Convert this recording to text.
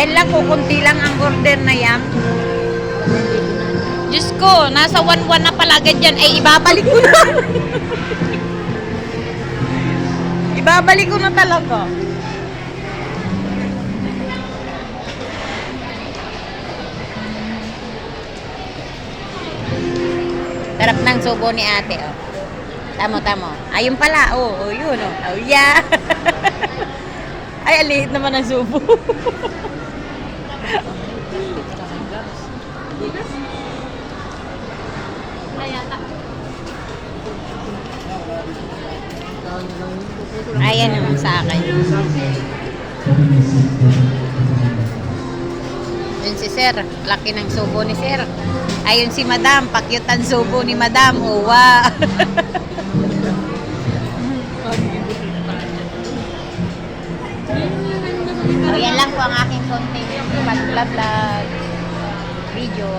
Yan lang, kukunti lang ang order na yan. Diyos ko, nasa 1-1 na pala dyan. Ay, ibabalik ko na. Ibabalik ko na talaga. Sarap ng subo ni ate, oh. Tamo. Ayun pala, oh, yun, oh. Oh, yeah. Ay, aliit naman ang subo. Ayan naman sa akin. Yun si sir, laki ng subo ni sir. Ayun si madam, pakyut ang subo ni madam. Uwa. So, yan lang po ang aking konting pag-vlog video.